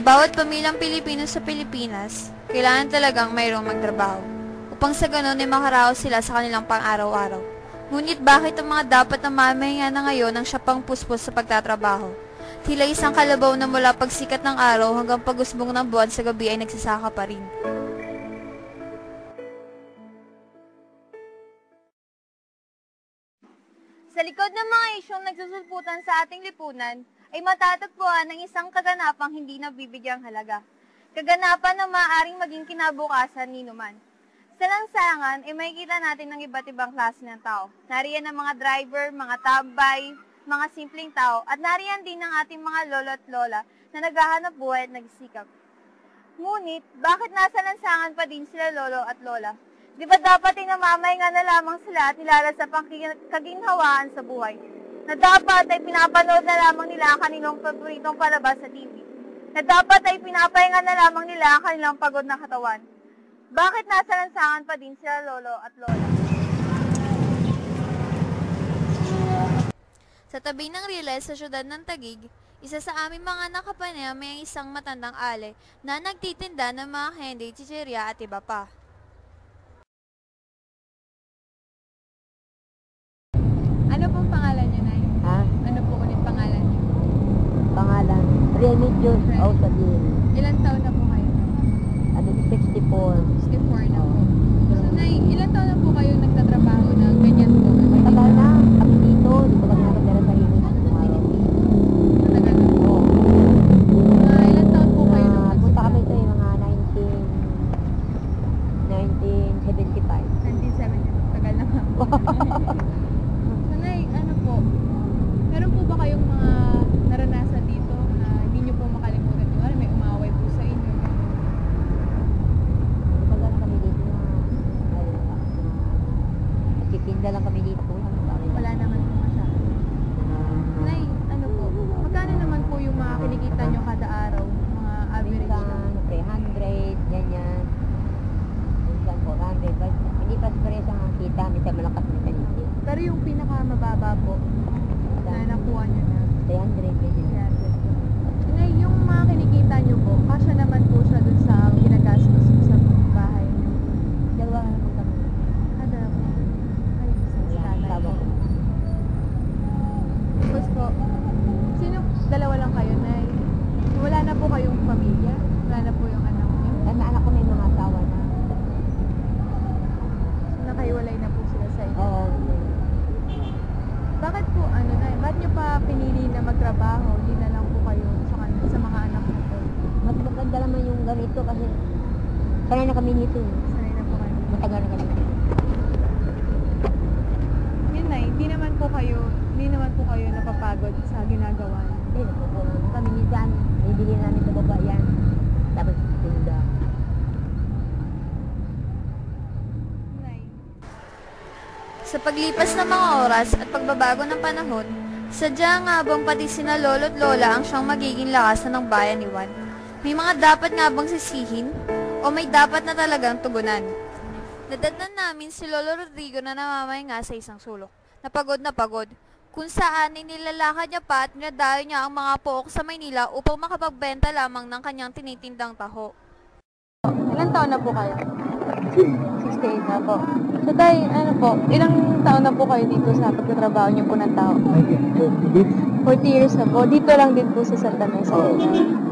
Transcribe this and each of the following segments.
Sa bawat pamilyang Pilipino sa Pilipinas, kailangan talagang mayroong magtrabaho upang sa ganon ay makaraos sila sa kanilang pang-araw-araw. Ngunit bakit ang mga dapat na mamahinga na ngayon ang siya pang puspos sa pagtatrabaho? Tila isang kalabaw na mula pagsikat ng araw hanggang pag-usbong ng buwan sa gabi ay nagsasaka pa rin. Sa likod ng mga isyong nagsusulputan sa ating lipunan, ay matatagpuan ng isang kaganapang hindi nabibigyang halaga. Kaganapan na maaaring maging kinabukasan ni numan. Sa lansangan, ay makikita natin ng iba't ibang klase ng tao. Nariyan ang mga driver, mga tambay, mga simpleng tao, at nariyan din ang ating mga lolo at lola na naghahanap buhay at nagsisikap. Ngunit, bakit nasa lansangan pa din sila lolo at lola? Di ba dapat ay namamahinga na lamang sila at nilalasap ang kaginhawaan sa buhay? Na dapat ay pinapanood na lamang nila ang kanilang paboritong palabas sa TV? Na dapat ay pinapahinga na lamang nila ang kanilang pagod na katawan? Bakit nasa lansangan pa din sila lolo at lola? Sa tabi ng Riles sa syudad ng Taguig, isa sa aming mga nakapanayam may isang matandang ale na nagtitinda ng mga candy, chichirya at iba pa. Ano pong pangalan niyo, Nay? Ha? Ano po ulit pangalan niyo? Pangalan? Remedios Ausadil. Ilan taon na po kayo? Ano, 64. 64 na po. So, Nay, ilan taon na po kayo nagtatrabaho na ganyan po? Matagal na kami dito. Di ko kami nakatira sa Riles ng araw. Matagal na po. Ilan taon po kayo nung Punta kami ito yung mga 1975. 1970. Tagal na nga po. So, Nay, ano po? Meron po ba kayong mga naranasan dito na hindi nyo po makalimutan? Yung may umaway po sa inyo? Matagal kami dito na nagtitinda lang kami dito. Wala naman po masyado. Nay, ano po? Magkano naman po yung mga kinikita nyo kada araw? Mga average Minsan, 300, ganyan. Minsan 400. But hindi pa pares ang kita. Minsan malakas, minsan hindi. Pero yung pinakamababa po, na nakuha nyo na, 300, ganyan. Nay, yung mga kinikita nyo po, kasya naman po siya dun sa ginagastos mo sa bahay nyo. Dalawa nga naman kami. Kada po. Ay, sa nanay Tama po. ko. Tapos po, dalawa lang kayo, Nay? Wala na po kayong pamilya? Wala na po yung anak nyo? Ang anak ko may mga asawa na. Nakahiwalay na po sila sa inyo? Oo. Bakit po, Nay? Ba't nyo pa pinili na magtrabaho? Hindi na lang po kayo sa mga anak nyo po? Mas maganda naman yung ganito kasi sanay na kami nito. Sanay na po kayo. Matagal na kami. Yun, Nay, hindi naman po kayo napapagod sa ginagawa niyo. Eh, nakukulang na kami minsan. Bibili namin sa baba yan. Tapos tinda. Nay, Sa paglipas ng mga oras at pagbabago ng panahon, sadya nga bang pati sina lolo at lola ang siyang magiging lakasan ng bayan ni Juan? May mga dapat nga bang sisihin? O may dapat na talagang tugunan? Nadatnan namin si Lolo Rodrigo na namamahinga sa isang sulok. Na pagod. Kung saan ay nilalakad niya pa at dinadayo niya ang mga pook sa Maynila upang makapagbenta lamang ng kanyang tinitindang taho. ilang taon na po kayo? 68 na po. So, Tay, ilang taon na po kayo dito sa pagtatrabaho niyo po ng tao? 40 years na po. Dito lang din po sa Santa Mesa. Oo.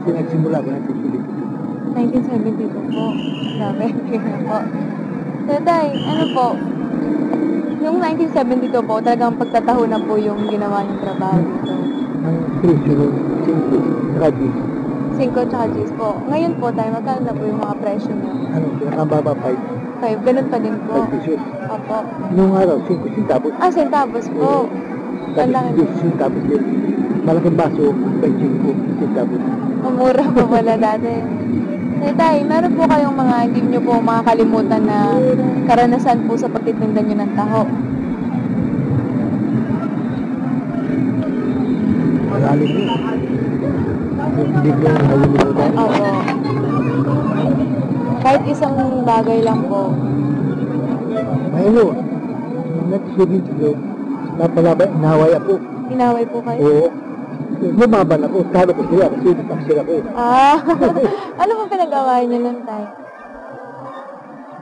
Sinagsimula ko na sa Pilipinas. 1972 po. Grabe. po. So, Tay, yung 1972 po, talagang pagtataho na po yung ginawa niyong trabaho dito. Ang presyo ng 5 radis. 5 tsaka G's po. Ngayon po, Tay, magkano na po yung mga presyo niyo? Ano, pinakababa 5, ganun pa din po. 5 pesos. Opo. Nung araw, 5 centavos. Centavos po. Ang laki po. 10 centavos din. Malaking baso, 25 centavos. Mura po pala dati. Tay, meron po kayong mga hindi nyo po makakalimutan na karanasan po sa pagtitinda nyo ng taho? Malalim yun. Hindi ko yung nalilimutan. Oo. Kahit isang bagay lang po. Ayun o. Nag-70 ko. Napalabay, inaway ako. Inaway po kayo? Oo. Lumaban ako, talo ko sila kasi nagpaksir ako eh. Ah, ano po pinag-awayan niyo nun, tay?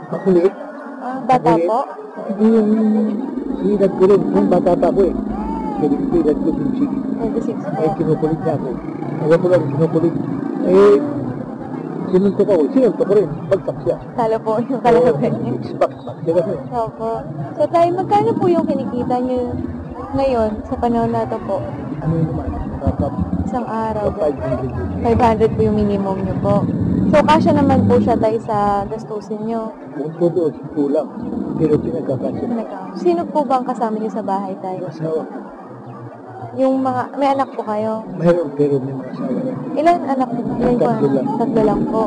Makulit. Ah, bata po? Hindi yung edad ko rin, yung bata pa ako eh. Kasi edad ko 26 po. eh, kinukulit niya ako. Ayaw ko lang kinukulit. Eh, sinuntok ako, sinuntok ko rin, bagsak siya. Talo po yung kalaban niyo. Bagsak siya kasi. Opo. So, tay, magkano po yung kinikita niyo ngayon sa panahon na ito po? Ano yun naman, nakakap Isang araw. 500. 500 po yung minimum niyo po. So, kasya naman po siya tay sa gastusin niyo. Kung todo, kulang. Pero pinagkakasya. Sino po ba ang kasama niyo sa bahay tay? Yung asawa ko. Yung mga, may anak po kayo? Mayroon pero may mga asawa rin. Ilan anak po? Ilan po? Tatlo lang. Tatlo lang po.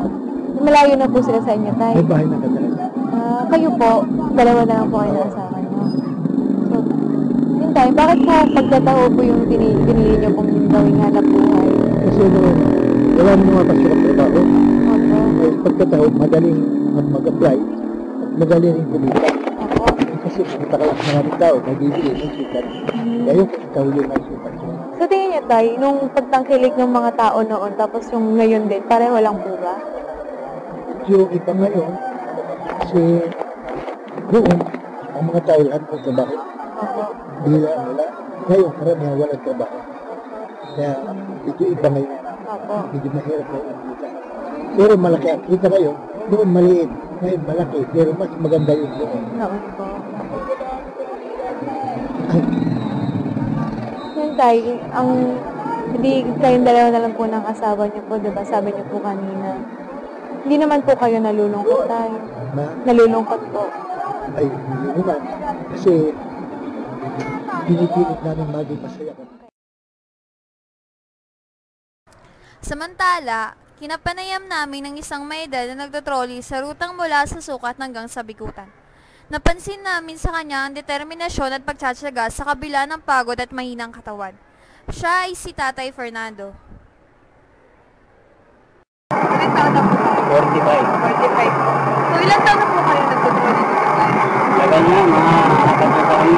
Malayo na po sila sa inyo tay. May bahay na kadalas. Ah, kayo po, dalawa na lang po kayo ng asawa niyo. So, yun tayo, bakit po pagtataho po yung pinili niyo pong gawing hanap buhay? Kasi wala mo mga pasirap trabaho. Opo. Ay pagkatahod, madaling mag-apply at madaling rin kumita. Opo. Kasi pumunta ka lang sa maraming tao, nagigili, nagsikat. Kaya yung pagkatahod yung nagsikat. So, tingin niyo tayo, nung pagtangkilik ng mga tao noon, tapos yung ngayon din, pareho lang po ba? Yung iba ngayon, kasi noon, ang mga tao lahat ng trabaho, Opo. bila nila. Ngayon, karamihan walang trabaho. Kaya ito iba ngayon, Opo. medyo mahirap na yung kita. Pero malaki ang kita ngayon, noon maliit, ngayon malaki, pero mas maganda yung noon. Noon po. Yun tayo, ang hindi kayong dalawa na lang po ng asawa niyo po, diba? Sabi niyo po kanina. Hindi naman po kayo nalulungkot tayo. Na, Nalulungkot po. ay, hindi naman. Kasi, pinipilit namin maging masaya kami. Samantala, kinapanayam namin ng isang may edad na nagtotrolley sa rutang mula sa Sukat hanggang sa Bikutan. Napansin namin sa kanya ang determinasyon at pagtsatsaga sa kabila ng pagod at mahinang katawan. Siya ay si Tatay Fernando. Ilan taon na po? 45. 45 po. So, ilan taon na po kayo nagtutuloy dito sa tayo? Lagan niya, mga apat na taon.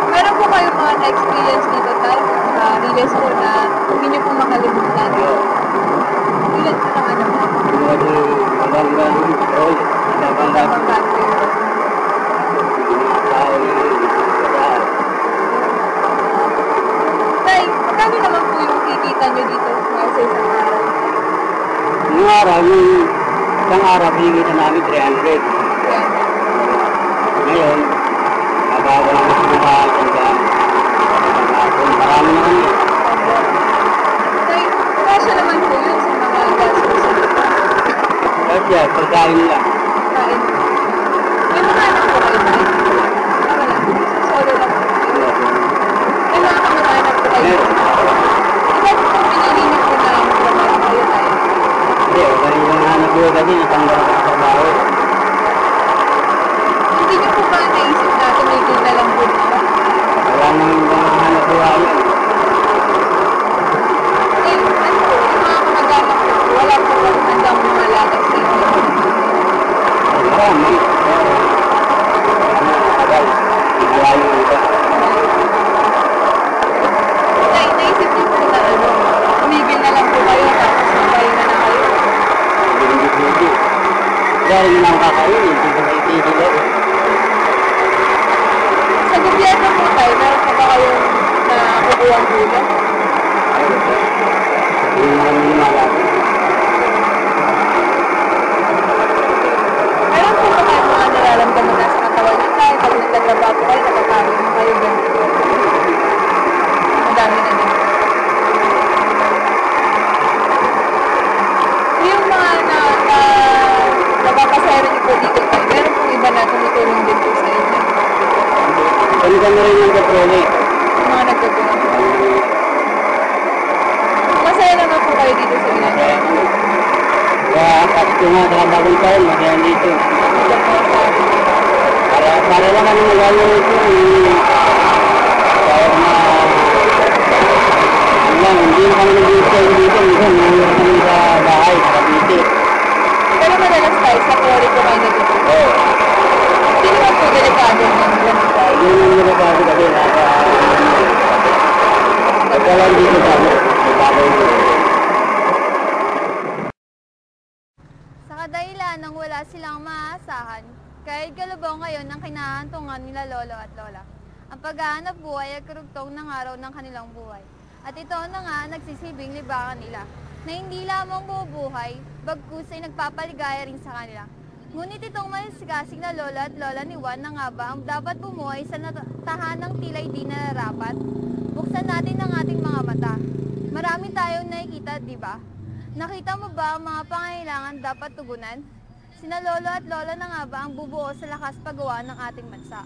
Meron po kayo mga na-experience dito tayo sa Riles po na hindi niyo po makalimutan. Ilan po ng ano po? Lagi magandang control. Nagandang tao yung kaya. Tay, magkano naman po yung kikita niyo dito sa isang araw? Yung araw, yung isang araw, pinigita namin 300. Ngayon, nabago lang sa mga tandaan. Marami naman yun. Tay, kasya naman po yun sa mga gastos. Kasi pagkain lang. Kain. May mga anak po kayo, Tay? Wala. Solo lang po. May mga kamag-anak po kayo. Meron. Ilan po pinili niyo po na trabaho kayo, Tay? Hindi, wala yung hanap ko kasi isang trabaho. Hindi niyo po ba naisip na tumigil na lang po dito? Wala nang hanap ko yun. Eh, ano po, yung mga kamag-anak po, wala po bang handang lumalagay sa inyo? Marami. Tagal. Wala yung iba. Tay, naisip niyo po na ano, tumigil na lang po kayo tapos mapahinga na kayo? Hindi. Dahil yun ang kakainin, hindi ko naitigil ako. Sa gobyerno po tayo, meron pa ba kayong nakukuha ang tulong? Hindi naman lumalaki. Meron po ba kayong mga nararamdaman na sa katawan niyo tayo pag nagtatrabaho po kayo, nakakawin mo kayo ganito? Madami na din. Yung mga napapasayro niyo po dito tayo, meron pong iba na tumutulong din po sa inyo. Balikan na rin yung katroli. Yung mga nagtutulong. Masaya naman po kayo dito sa inyo. Kaya at yung mga nakabagong taon, magayan dito. Para lang ano magawa ito. Kaya hindi na kami nag-iisay dito. Minsan, nangyari kami sa bahay, sa Cavite. Pero madalas tayo sa Cory po kayo nagtutulong. Oo. Hindi naman po delikado ng ganito tayo. Yun yung nilabado kasi nasa... Pagkala dahilan nang wala silang maaasahan, kahit galubong ngayon ang kinahantungan nila lolo at lola. Ang paghahanap buhay ay karugtong ng araw ng kanilang buhay. At ito na nga nagsisibing libangan nila, na hindi lamang bubuhay, bagkus ay nagpapaligaya rin sa kanila. Ngunit itong masigasig na lola at lola ni Juan na nga ba ang dapat bumuhay sa tahanang tila'y di nararapat? Buksan natin ang ating mga mata. Marami tayong nakikita, di ba? Nakita mo ba ang mga pangailangan dapat tugunan? Sina lolo at lola na nga ba ang bubuo sa lakas paggawa ng ating bansa?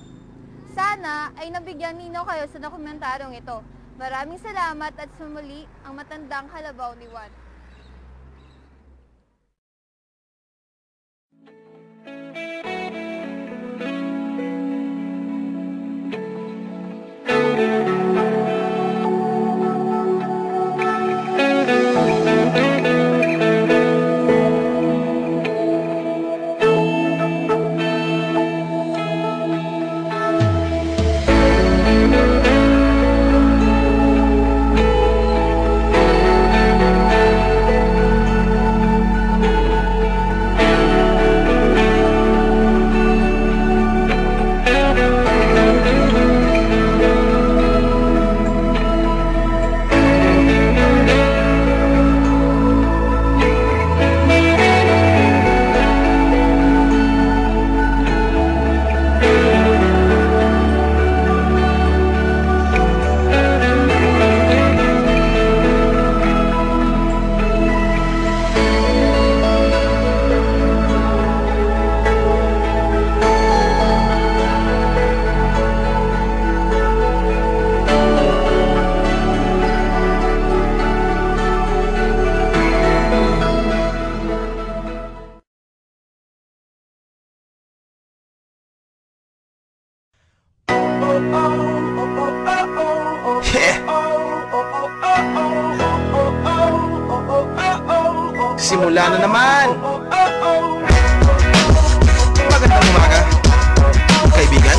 Sana ay nabigyan nino kayo sa dokumentaryong ito. Maraming salamat at sumuli ang matandang kalabaw ni Juan. Simula na naman. Magandang umaga, kaibigan.